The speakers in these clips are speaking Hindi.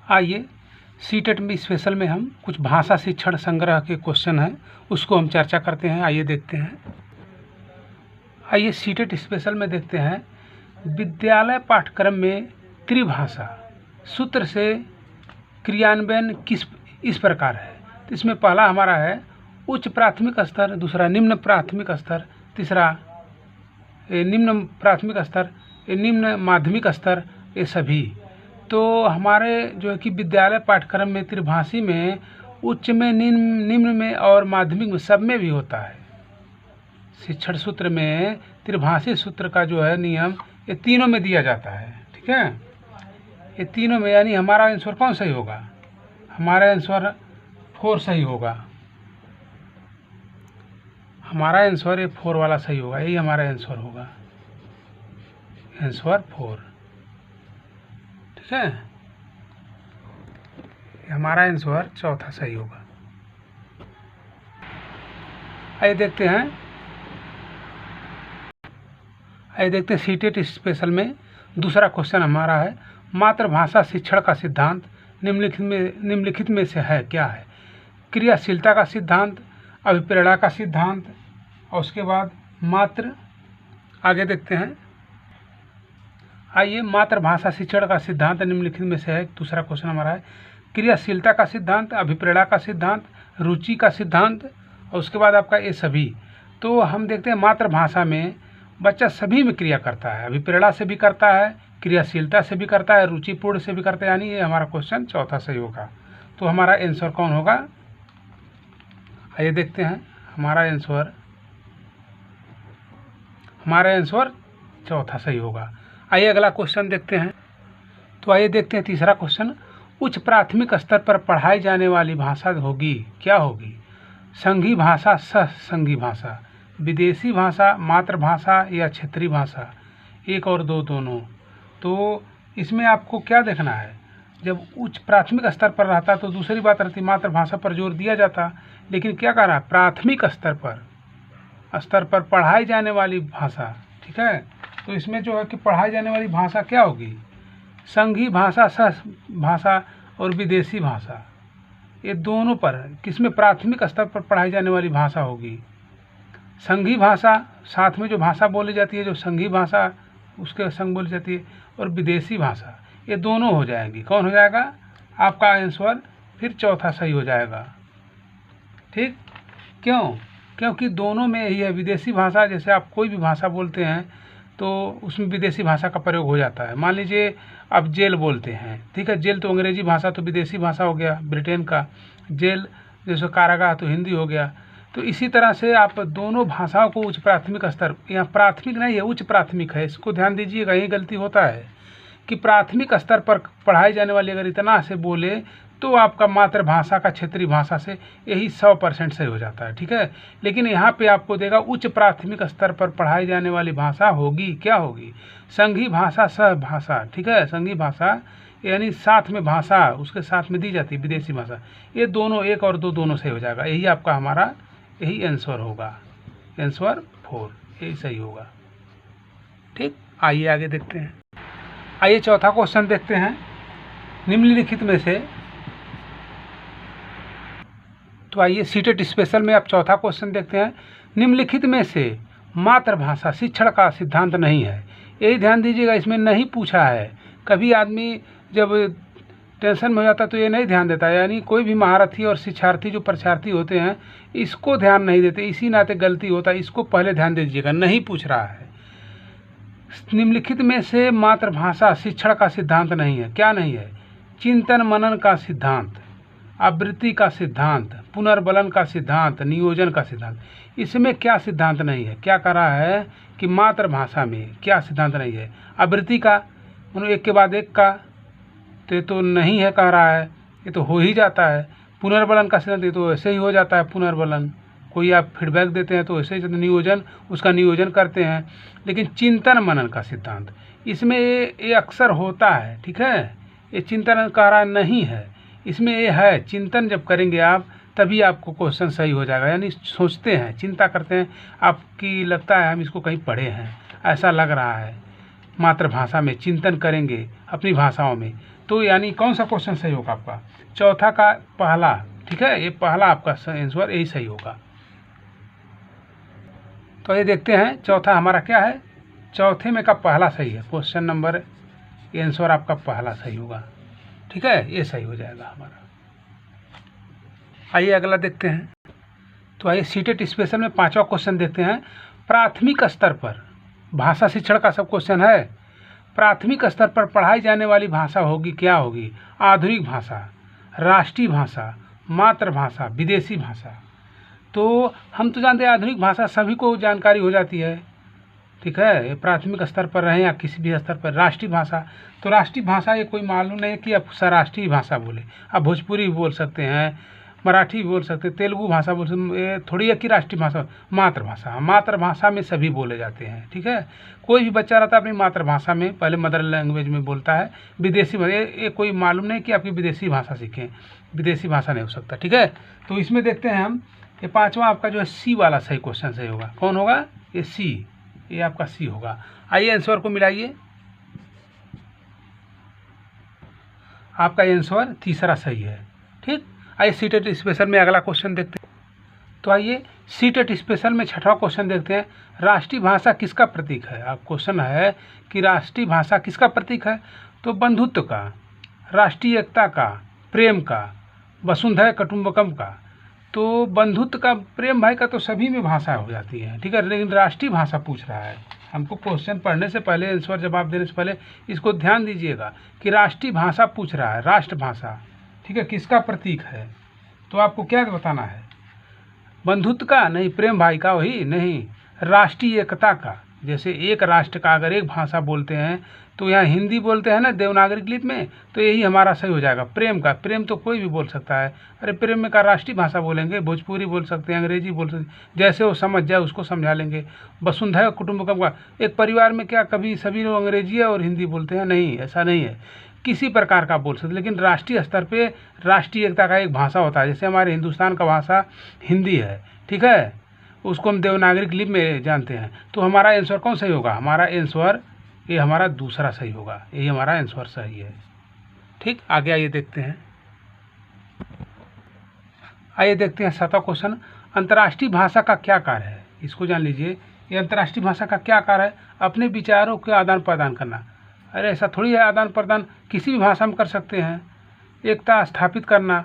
आइए सीटेट में स्पेशल में हम कुछ भाषा शिक्षण संग्रह के क्वेश्चन हैं उसको हम चर्चा करते हैं। आइए देखते हैं। आइए सीटेट स्पेशल में देखते हैं विद्यालय पाठ्यक्रम में त्रिभाषा सूत्र से क्रियान्वयन इस प्रकार है। तो इसमें पहला हमारा है उच्च प्राथमिक स्तर, दूसरा निम्न प्राथमिक स्तर, तीसरा निम्न प्राथमिक स्तर, निम्न माध्यमिक स्तर, ये सभी। तो हमारे जो है कि विद्यालय पाठ्यक्रम में त्रिभाषी में उच्च में, निम्न में और माध्यमिक में सब में भी होता है। शिक्षण सूत्र में त्रिभाषी सूत्र का जो है नियम ये तीनों में दिया जाता है। ठीक है, ये तीनों में, यानी हमारा आंसर कौन सही होगा? हमारा आंसर 4 सही होगा। हमारा आंसर ये 4 वाला सही होगा, यही हमारा आंसर होगा, आंसर 4। ठीक है, हमारा आंसर चौथा सही होगा। आइए देखते हैं सीटेट स्पेशल में दूसरा क्वेश्चन हमारा है मातृभाषा शिक्षण का सिद्धांत निम्नलिखित में से है क्या है? क्रियाशीलता का सिद्धांत, अभिप्रेरणा का सिद्धांत, और उसके बाद मातृ। आगे देखते हैं। आइए मातृभाषा शिक्षण का सिद्धांत निम्नलिखित में से है। दूसरा क्वेश्चन हमारा है क्रियाशीलता का सिद्धांत, अभिप्रेरणा का सिद्धांत, रुचि का सिद्धांत, और उसके बाद आपका ये सभी। तो हम देखते हैं मातृभाषा में बच्चा सभी में क्रिया करता है, अभिप्रेरणा से भी करता है, क्रियाशीलता से भी करता है, रुचिपूर्ण से भी करता है, यानी ये हमारा क्वेश्चन चौथा सही होगा। तो हमारा आंसर कौन होगा? आइए देखते हैं। हमारा आंसर चौथा सही होगा। आइए अगला क्वेश्चन देखते हैं। तो आइए देखते हैं तीसरा क्वेश्चन। उच्च प्राथमिक स्तर पर पढ़ाई जाने वाली भाषा होगी, क्या होगी? संघी भाषा, सहसंघी भाषा, विदेशी भाषा, मातृभाषा या क्षेत्रीय भाषा, 1 और 2 दोनों। तो इसमें आपको क्या देखना है? जब उच्च प्राथमिक स्तर पर रहता तो दूसरी बात रहती, मातृभाषा पर जोर दिया जाता, लेकिन क्या कह रहा है? प्राथमिक स्तर पर पढ़ाई जाने वाली भाषा। ठीक है, तो इसमें जो है कि पढ़ाई जाने वाली भाषा क्या होगी? संघी भाषा, सह भाषा और विदेशी भाषा, ये दोनों पर किसमें प्राथमिक स्तर पर पढ़ाई जाने वाली भाषा होगी? संघी भाषा, साथ में जो भाषा बोली जाती है, जो संघी भाषा उसके संग बोली जाती है, और विदेशी भाषा, ये दोनों हो जाएंगी। कौन हो जाएगा? आपका आंसर फिर चौथा सही हो जाएगा। ठीक, क्यों? क्योंकि दोनों में यही है। विदेशी भाषा, जैसे आप कोई भी भाषा बोलते हैं तो उसमें विदेशी भाषा का प्रयोग हो जाता है। मान लीजिए आप जेल बोलते हैं, ठीक है, जेल तो अंग्रेजी भाषा, तो विदेशी भाषा हो गया ब्रिटेन का। जेल जैसे कारागार तो हिंदी हो गया। तो इसी तरह से आप दोनों भाषाओं को उच्च प्राथमिक स्तर, यहाँ प्राथमिक नहीं है, उच्च प्राथमिक है, इसको ध्यान दीजिएगा। यही गलती होता है कि प्राथमिक स्तर पर पढ़ाई जाने वाली अगर इतना से बोले तो आपका मातृभाषा का क्षेत्रीय भाषा से यही 100% सही हो जाता है। ठीक है, लेकिन यहाँ पे आपको देगा उच्च प्राथमिक स्तर पर पढ़ाई जाने वाली भाषा होगी, क्या होगी? संघी भाषा, सह भाषा। ठीक है, संघी भाषा यानी साथ में भाषा उसके साथ में दी जाती है, विदेशी भाषा। ये दोनों 1 और 2 दोनों सही हो जाएगा। यही आपका हमारा यही आंसर होगा, आंसर 4, यही सही होगा। ठीक, आइए आगे देखते हैं। आइए चौथा क्वेश्चन देखते हैं निम्नलिखित में से। तो आइए सीटेट स्पेशल में आप चौथा क्वेश्चन देखते हैं। निम्नलिखित में से मातृभाषा शिक्षण का सिद्धांत नहीं है। यही ध्यान दीजिएगा, इसमें नहीं पूछा है। कभी आदमी जब टेंशन में हो जाता तो ये नहीं ध्यान देता, यानी कोई भी महारथी और शिक्षार्थी जो परीक्षार्थी होते हैं इसको ध्यान नहीं देते, इसी नाते गलती होता है। इसको पहले ध्यान दीजिएगा, नहीं पूछ रहा है। निम्नलिखित में से मातृभाषा शिक्षण का सिद्धांत नहीं है, क्या नहीं है? चिंतन मनन का सिद्धांत, आवृत्ति का सिद्धांत, पुनर्बलन का सिद्धांत, नियोजन का सिद्धांत। इसमें क्या सिद्धांत नहीं है? क्या कह रहा है कि मातृभाषा में क्या सिद्धांत नहीं है? आवृत्ति का, मतलब एक के बाद एक का, तो ये तो नहीं है कह रहा है, ये तो हो ही जाता है। पुनर्बलन का सिद्धांत, ये तो ऐसे ही हो जाता है पुनर्बलन। कोई आप फीडबैक देते हैं तो ऐसे ही नियोजन, उसका नियोजन करते हैं। लेकिन चिंतन मनन का सिद्धांत, इसमें ये अक्सर होता है। ठीक है, ये चिंतन कह रहा नहीं है, इसमें ये है। चिंतन जब करेंगे आप तभी आपको क्वेश्चन सही हो जाएगा, यानी सोचते हैं, चिंता करते हैं, आपकी लगता है हम इसको कहीं पढ़े हैं, ऐसा लग रहा है। मातृभाषा में चिंतन करेंगे अपनी भाषाओं में तो यानी कौन सा क्वेश्चन सही होगा आपका? चौथा का पहला, ठीक है, ये पहला आपका आंसर यही सही होगा। तो ये देखते हैं चौथा हमारा क्या है, चौथे में का पहला सही है, क्वेश्चन नंबर ये आंसर आपका पहला सही होगा, ठीक है, ये सही हो जाएगा हमारा। आइए अगला देखते हैं। तो आइए सीटेट स्पेशल में पांचवा क्वेश्चन देखते हैं। प्राथमिक स्तर पर भाषा शिक्षण का सब क्वेश्चन है। प्राथमिक स्तर पर पढ़ाई जाने वाली भाषा होगी, क्या होगी? आधुनिक भाषा, राष्ट्रीय भाषा, मातृभाषा, विदेशी भाषा। तो हम तो जानते हैं आधुनिक भाषा सभी को जानकारी हो जाती है, ठीक है, प्राथमिक स्तर पर रहे या किसी भी स्तर पर। राष्ट्रीय भाषा, तो राष्ट्रीय भाषा ये कोई मालूम नहीं कि आप राष्ट्रीय भाषा बोले, आप भोजपुरी भी बोल सकते हैं, मराठी भी बोल सकते हैं, तेलुगु भाषा बोल सकते हैं, थोड़ी है कि राष्ट्रीय भाषा। मातृभाषा, मातृभाषा में सभी बोले जाते हैं, ठीक है। कोई भी बच्चा रहता है अपनी मातृभाषा में, पहले मदर लैंग्वेज में बोलता है। विदेशी ये कोई मालूम नहीं कि आपकी विदेशी भाषा सीखें, विदेशी भाषा नहीं हो सकता, ठीक है। तो इसमें देखते हैं हम, ये पांचवा आपका जो है सी वाला सही क्वेश्चन सही होगा। कौन होगा? ये सी, ये आपका सी होगा। आइए आंसर को मिलाइए, आपका आंसर तीसरा सही है, ठीक। आइए सीटेट स्पेशल में अगला क्वेश्चन देखते हैं। तो आइए सीटेट स्पेशल में छठवां क्वेश्चन देखते हैं। राष्ट्रीय भाषा किसका प्रतीक है? आप क्वेश्चन है कि राष्ट्रीय भाषा किसका प्रतीक है? तो बंधुत्व का, राष्ट्रीय एकता का, प्रेम का, वसुंधैव कुटुंबकम का। तो बंधुत्व का, प्रेम भाई का तो सभी में भाषा हो जाती है, ठीक है, लेकिन राष्ट्रीय भाषा पूछ रहा है हमको। क्वेश्चन पढ़ने से पहले, आंसर जवाब देने से पहले इसको ध्यान दीजिएगा कि राष्ट्रीय भाषा पूछ रहा है, राष्ट्रभाषा, ठीक है, किसका प्रतीक है? तो आपको क्या बताना है? बंधुत्व का नहीं, प्रेम भाई का, वही नहीं, राष्ट्रीय एकता का। जैसे एक राष्ट्र का अगर एक भाषा बोलते हैं तो यहाँ हिंदी बोलते हैं ना देवनागरी लिपि में, तो यही हमारा सही हो जाएगा। प्रेम का, प्रेम तो कोई भी बोल सकता है, अरे प्रेम में का राष्ट्रीय भाषा बोलेंगे, भोजपुरी बोल सकते हैं, अंग्रेजी बोल सकते हैं, जैसे वो समझ जाए उसको समझा लेंगे। वसुंधैव कुटुंबकम का, एक परिवार में क्या कभी सभी लोग अंग्रेजी और हिंदी बोलते हैं? नहीं, ऐसा नहीं है, किसी प्रकार का बोल सकते। लेकिन राष्ट्रीय स्तर पे राष्ट्रीय एकता का एक भाषा होता है, जैसे हमारे हिंदुस्तान का भाषा हिंदी है, ठीक है, उसको हम देवनागरी लिपि में जानते हैं। तो हमारा आंसर कौन सही होगा? हमारा आंसर ये हमारा दूसरा सही होगा, यही हमारा आंसर सही है, ठीक। आगे आइए देखते हैं। आइए देखते हैं सातवां क्वेश्चन। अंतर्राष्ट्रीय भाषा का क्या कार्य है? इसको जान लीजिए। ये अंतर्राष्ट्रीय भाषा का क्या कार्य है? अपने विचारों के आदान प्रदान करना। अरे ऐसा थोड़ी है, आदान प्रदान किसी भी भाषा में कर सकते हैं। एकता स्थापित करना,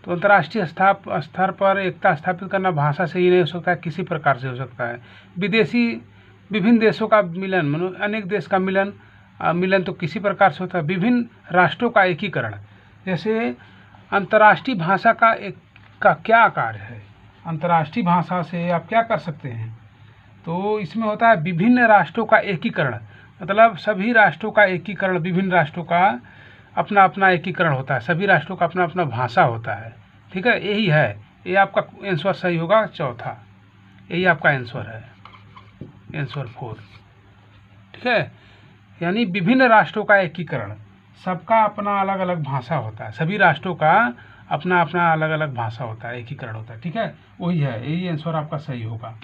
तो अंतर्राष्ट्रीय स्तर पर एकता स्थापित करना भाषा से ही नहीं हो सकता है, किसी प्रकार से हो सकता है। विदेशी, विभिन्न देशों का मिलन, अनेक देश का मिलन तो किसी प्रकार से होता है। विभिन्न राष्ट्रों का एकीकरण, जैसे अंतर्राष्ट्रीय भाषा का क्या कार्य है? अंतर्राष्ट्रीय भाषा से आप क्या कर सकते हैं? तो इसमें होता है विभिन्न राष्ट्रों का एकीकरण, मतलब सभी राष्ट्रों का एकीकरण, विभिन्न राष्ट्रों का अपना अपना एकीकरण होता है, सभी राष्ट्रों का अपना अपना भाषा होता है, ठीक है, यही है। ये आपका आंसर सही होगा, चौथा, यही आपका आंसर है, आंसर 4, ठीक है। यानी विभिन्न राष्ट्रों का एकीकरण, सबका अपना अलग अलग भाषा होता है, सभी राष्ट्रों का अपना अपना अलग अलग भाषा होता है, एकीकरण होता है, ठीक है, वही है, यही आंसर आपका सही होगा।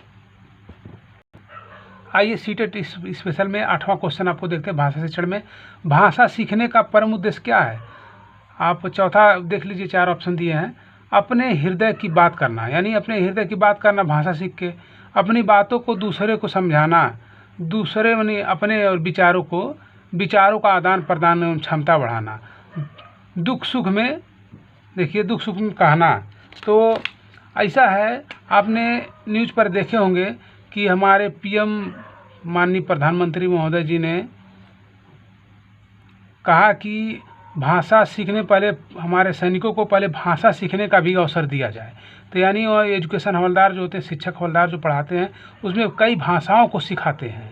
आइए सीटेट स्पेशल में आठवां क्वेश्चन आपको देखते हैं। भाषा शिक्षण में भाषा सीखने का परम उद्देश्य क्या है? आप चौथा देख लीजिए, 4 ऑप्शन दिए हैं। अपने हृदय की बात करना, यानी अपने हृदय की बात करना भाषा सीख के, अपनी बातों को दूसरे को समझाना, दूसरे यानी अपने और विचारों का आदान प्रदान एवं क्षमता बढ़ाना, दुख सुख में, देखिए दुख सुख में कहना। तो ऐसा है, आपने न्यूज़ पर देखे होंगे कि हमारे पीएम माननीय प्रधानमंत्री महोदय जी ने कहा कि भाषा सीखने पहले हमारे सैनिकों को पहले भाषा सीखने का भी अवसर दिया जाए। तो यानी वो एजुकेशन हवलदार जो होते हैं, शिक्षक हवलदार जो पढ़ाते हैं, उसमें कई भाषाओं को सिखाते हैं।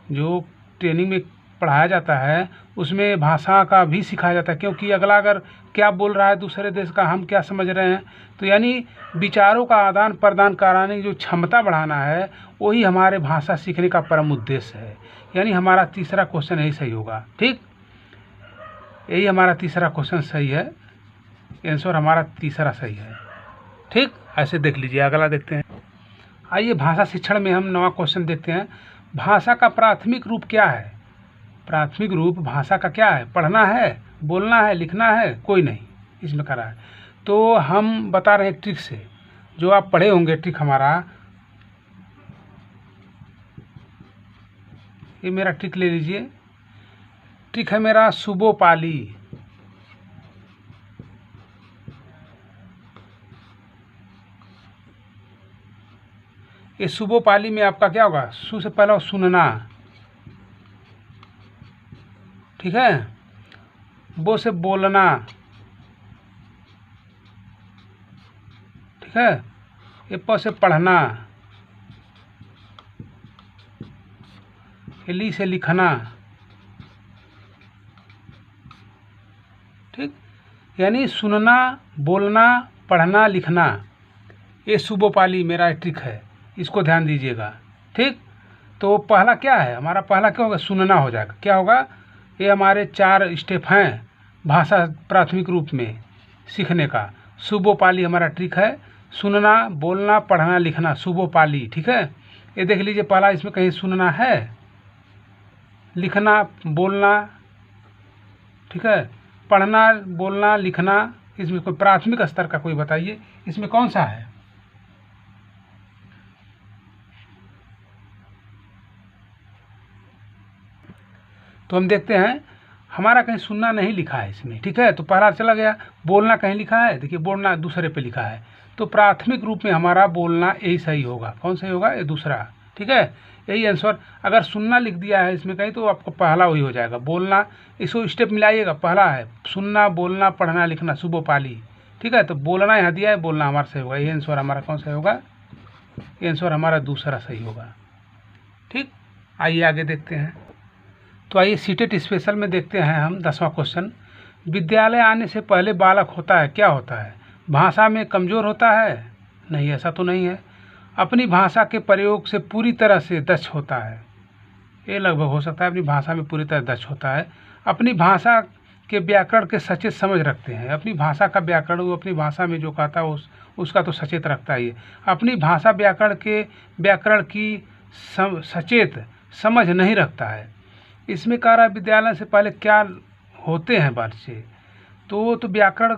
जो ट्रेनिंग में पढ़ाया जाता है उसमें भाषा का भी सिखाया जाता है, क्योंकि अगला अगर क्या बोल रहा है दूसरे देश का, हम क्या समझ रहे हैं, तो यानी विचारों का आदान प्रदान कराने की जो क्षमता बढ़ाना है, वही हमारे भाषा सीखने का परम उद्देश्य है। यानी हमारा तीसरा क्वेश्चन यही सही होगा, ठीक, यही हमारा तीसरा क्वेश्चन सही है, आंसर हमारा तीसरा सही है, ठीक। ऐसे देख लीजिए, अगला देखते हैं। आइए भाषा शिक्षण में हम नवा क्वेश्चन देखते हैं। भाषा का प्राथमिक रूप क्या है? प्राथमिक रूप भाषा का क्या है? पढ़ना है, बोलना है, लिखना है, कोई नहीं इसमें करा है। तो हम बता रहे हैं ट्रिक से, जो आप पढ़े होंगे ट्रिक हमारा। ये मेरा ट्रिक ले लीजिए। ट्रिक है मेरा सुबोपाली। ये सुबोपाली में आपका क्या होगा, सु से पहला सुनना, ठीक है, बो से बोलना, ठीक है, ये प से पढ़ना, ये ली से लिखना, ठीक। यानी सुनना, बोलना, पढ़ना, लिखना, ये सुबोपाली मेरा ट्रिक है, इसको ध्यान दीजिएगा, ठीक। तो पहला क्या है हमारा, पहला क्या होगा, सुनना हो जाएगा। क्या होगा, ये हमारे 4 स्टेप हैं भाषा प्राथमिक रूप में सीखने का। सुबोपाली हमारा ट्रिक है, सुनना, बोलना, पढ़ना, लिखना, सुबोपाली, ठीक है। ये देख लीजिए, पहला इसमें कहीं सुनना है, लिखना, बोलना, ठीक है, पढ़ना, बोलना, लिखना। इसमें कोई प्राथमिक स्तर का कोई बताइए, इसमें कौन सा है। तो हम देखते हैं, हमारा कहीं सुनना नहीं लिखा है इसमें, ठीक है। तो पहला चला गया। बोलना कहीं लिखा है, देखिए बोलना दूसरे पे लिखा है, तो प्राथमिक रूप में हमारा बोलना यही सही होगा। कौन सही होगा, ये दूसरा, ठीक है, यही आंसर। अगर सुनना लिख दिया है इसमें कहीं, तो आपको पहला वही हो जाएगा, बोलना। इसको स्टेप मिलाइएगा, पहला है सुनना, बोलना, पढ़ना, लिखना, सुबोपाली, ठीक है। तो बोलना यहाँ दिया है, बोलना हमारा सही होगा। ये आंसर हमारा कौन सा होगा, ये आंसर हमारा दूसरा सही होगा, ठीक। आइए आगे देखते हैं। तो आइए सीटेट स्पेशल में देखते हैं हम 10वां क्वेश्चन। विद्यालय आने से पहले बालक होता है, क्या होता है। भाषा में कमज़ोर होता है, नहीं, ऐसा तो नहीं है। अपनी भाषा के प्रयोग से पूरी तरह से दक्ष होता है, ये लगभग हो सकता है, अपनी भाषा में पूरी तरह दक्ष होता है। अपनी भाषा के व्याकरण के सचेत समझ रखते हैं, अपनी भाषा का व्याकरण, वो अपनी भाषा में जो कहता है उसका तो सचेत रखता ही है। अपनी भाषा व्याकरण की सचेत समझ नहीं रखता है। इसमें कह रहा है विद्यालय से पहले क्या होते हैं बच्चे, तो व्याकरण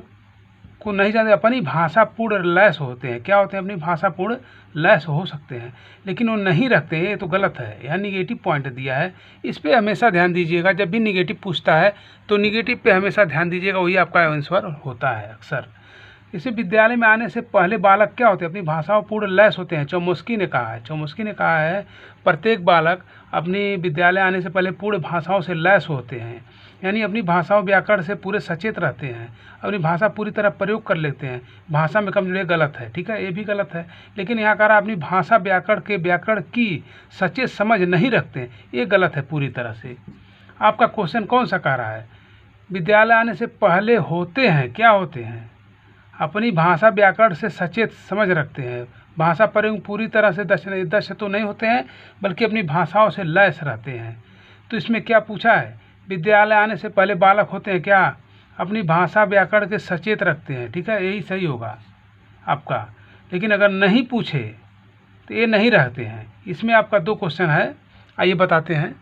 को नहीं जानते, अपनी भाषा पूर्ण लैस होते हैं। क्या होते हैं, अपनी भाषा पूर्ण लैस हो सकते हैं, लेकिन वो नहीं रखते हैं, ये तो गलत है। यहाँ निगेटिव पॉइंट दिया है, इस पर हमेशा ध्यान दीजिएगा। जब भी निगेटिव पूछता है तो निगेटिव पे हमेशा ध्यान दीजिएगा, वही आपका आंसर होता है अक्सर। इसे विद्यालय में आने से पहले बालक क्या होते हैं, अपनी भाषाओं पूर्ण लैस होते हैं। चौमुस्की ने कहा है प्रत्येक बालक अपनी विद्यालय आने से पहले पूर्ण भाषाओं से लैस होते हैं, यानी अपनी भाषाओं व्याकरण से पूरे सचेत रहते हैं, अपनी भाषा पूरी तरह प्रयोग कर लेते हैं। भाषा में कमजोरी गलत है, ठीक है, ये भी गलत है। लेकिन यहाँ कह रहा अपनी भाषा व्याकरण की सचेत समझ नहीं रखते, ये गलत है पूरी तरह से। आपका क्वेश्चन कौन सा कह रहा है, विद्यालय आने से पहले होते हैं, क्या होते हैं, अपनी भाषा व्याकरण से सचेत समझ रखते हैं, भाषा प्रयोग पूरी तरह से दक्ष तो नहीं होते हैं, बल्कि अपनी भाषाओं से लैस रहते हैं। तो इसमें क्या पूछा है, विद्यालय आने से पहले बालक होते हैं क्या, अपनी भाषा व्याकरण के सचेत रखते हैं, ठीक है, यही सही होगा आपका। लेकिन अगर नहीं पूछे तो ये नहीं रहते हैं। इसमें आपका 2 क्वेश्चन है, आइए बताते हैं।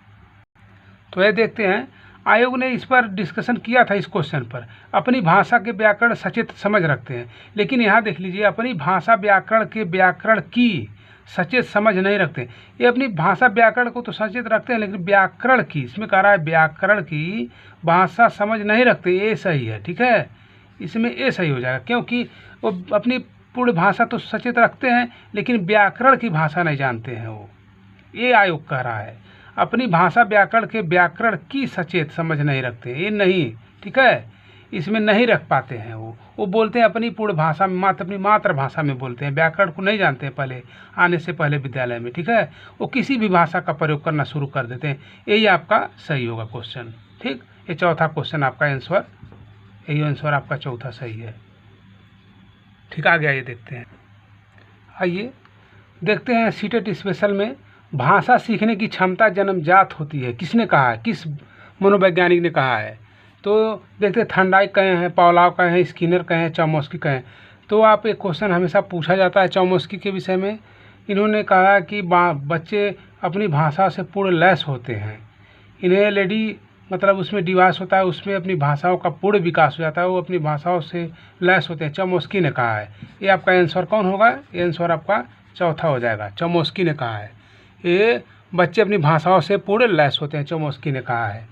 तो ये देखते हैं, आयोग ने इस पर डिस्कशन किया था, इस क्वेश्चन पर। अपनी भाषा के व्याकरण सचेत समझ रखते हैं, लेकिन यहाँ देख लीजिए, अपनी भाषा व्याकरण की सचेत समझ नहीं रखते। ये अपनी भाषा व्याकरण को तो सचेत रखते हैं, लेकिन व्याकरण की, इसमें कह रहा है व्याकरण की भाषा समझ नहीं रखते, ये सही है, ठीक है। इसमें ये सही हो जाएगा, क्योंकि वो अपनी पूर्ण भाषा तो सचेत रखते हैं, लेकिन व्याकरण की भाषा नहीं जानते हैं वो, ये आयोग कह रहा है। अपनी भाषा व्याकरण की सचेत समझ नहीं रखते, ये नहीं, ठीक है, इसमें नहीं रख पाते हैं। वो बोलते हैं अपनी पूर्ण भाषा में, अपनी मातृभाषा में बोलते हैं, व्याकरण को नहीं जानते हैं पहले आने से पहले विद्यालय में, ठीक है। वो किसी भी भाषा का प्रयोग करना शुरू कर देते हैं, यही आपका सही होगा क्वेश्चन, ठीक। ये चौथा क्वेश्चन आपका आंसर, यही आंसर आपका चौथा सही है, ठीक। आगे आइए देखते हैं। आइए देखते हैं सीटेट स्पेशल में, भाषा सीखने की क्षमता जन्मजात होती है, किसने कहा है, किस मनोवैज्ञानिक ने कहा है। तो देखते हैं, थर्नडाइक कहे हैं, पावलोव कहे हैं, स्किनर कहे हैं, चौमस्की कहे हैं। तो आप एक क्वेश्चन हमेशा पूछा जाता है चौमस्की के विषय में। इन्होंने कहा कि बच्चे अपनी भाषा से पूर्ण लैस होते हैं। इन्हें लेडी मतलब उसमें डिवाइस होता है, उसमें अपनी भाषाओं का पूर्ण विकास हो जाता है, वो अपनी भाषाओं से लैस होते हैं। चमोस्की ने कहा है। ये आपका आंसर कौन होगा? ये आंसर आपका चौथा हो जाएगा। चमोस्की ने कहा है ये बच्चे अपनी भाषाओं से पूर्ण लैस होते हैं। चमोस्की ने कहा है।